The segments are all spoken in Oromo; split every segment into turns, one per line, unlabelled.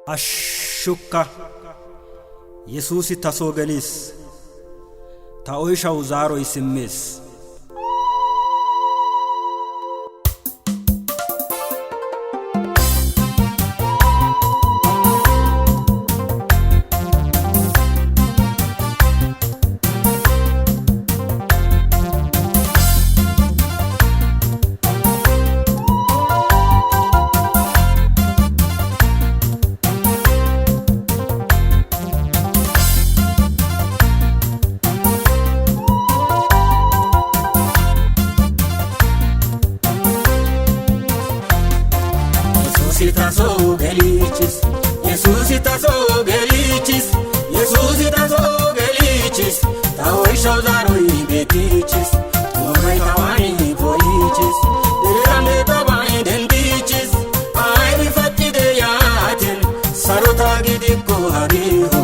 Ashukka Yesuusi tasoo galiis ta oyshaw zaaroy simmees.
Tasoo galichis, Yesuusi tasoo galichis, Yesuusi tasoo galichis, ta'oy shawzaaroy beetichis, tuumay tawaani booyichis, dirame tawaani dendichis, ayri fattide yaatin, sarota gidikko hageeho,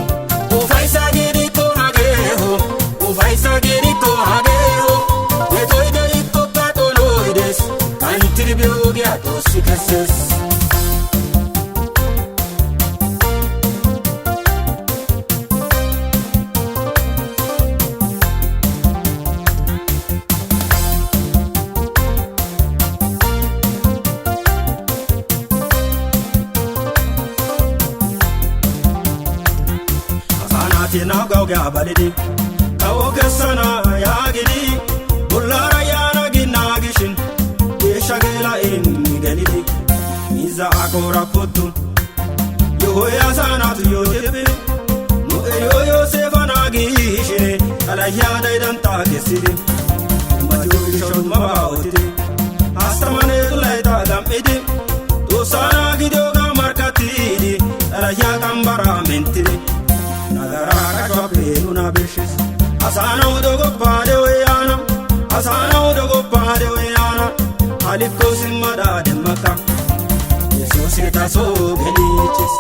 ufaysa gidikko hageeho, ufaysa gidikko hageeho, yetoyde ikko katoloides, kantirbiyogi atossi kesses.
Tina gauga balidi tawoga sana yagidi bullara yana ginagishin yeshagela in galidi miza akora potu yo ya sana tu yo tebe no yo sefana gishine ala yada idan tagesidi majo shon mabawti astamane laita gamedi to sana gidoga markatidi ala ya kambara mentidi Nagaraka chopenu na bishes asana udogo pade weyana asana udogo pade weyana alifko simada demaka Yesuusi tasoo galichis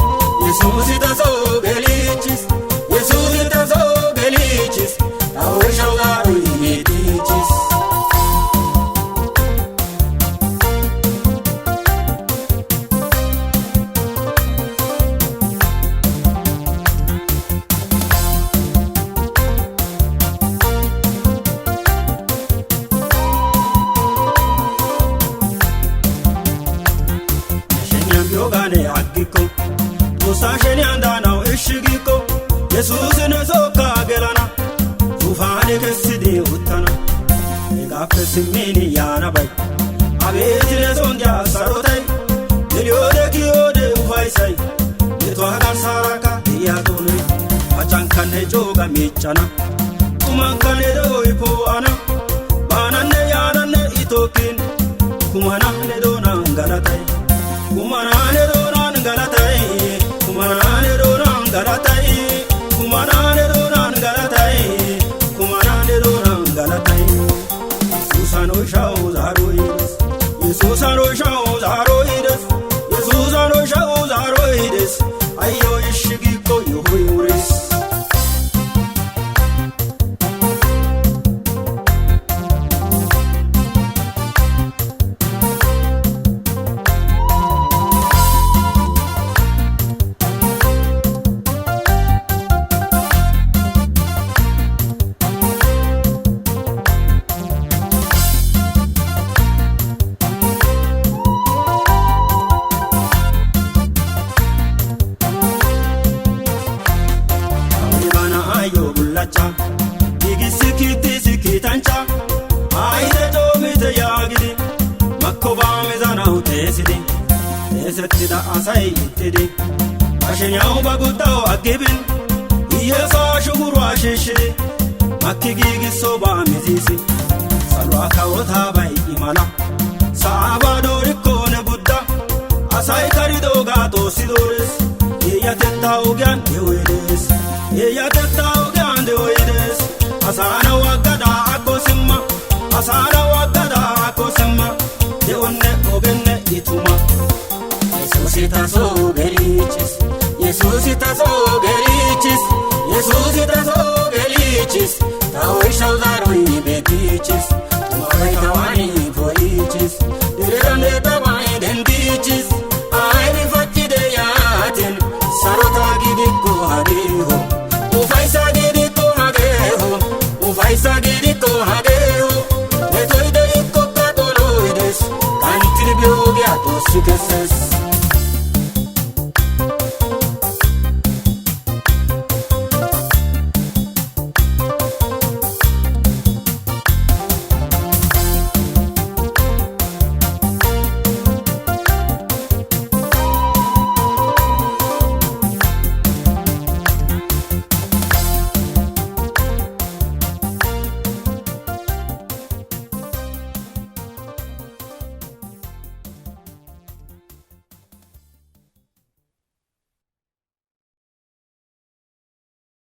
Yesuusi tasoo galichis Yesuusi tasoo galichis ta'oy shawzaaroy beetichis Yogane agiko musasheni andana ishigiko Yesuusi nesoka gelana ufane kesidi utana ega pesimini yana bay abeti nesonja sarotai yode kiyode ufaisai yeto agar saraka yatone machankane joga michana kumankane do ipo ana banane yanane itokin kumanane do nangalatai Kumanane donan galatai, kumanane donan galatai, kumanane donan galatai, kumanane donan galatai. Yesuusano shawzaroides, Yesuusano shawzaroides, Yesuusano shawzaroides. Ayo ishigiko yohoyures. Digi sikiti tancha aide domite yagidi makoba mezana utesidi esetida asai itidi ashenya bagutao agibin yesa shukuru ashishidi makigi soba mizisi salwa kawota bai imala saaba doriko ne budda asai karido gato sidores yeyatetta ogyan dewedes yeyatetta ogyan dewedes asana wagada akosima asana wagada akosima de onne ogenne ituma Yesuusi tasoo galichis Yesuusi tasoo galichis Yesuusi tasoo galichis ta'oy shawzaaroy beetichis tuumay tawaani booyichis dirame tawaani dendichis ayri fattide yaatin
ጲላጦስ ሲከሰስ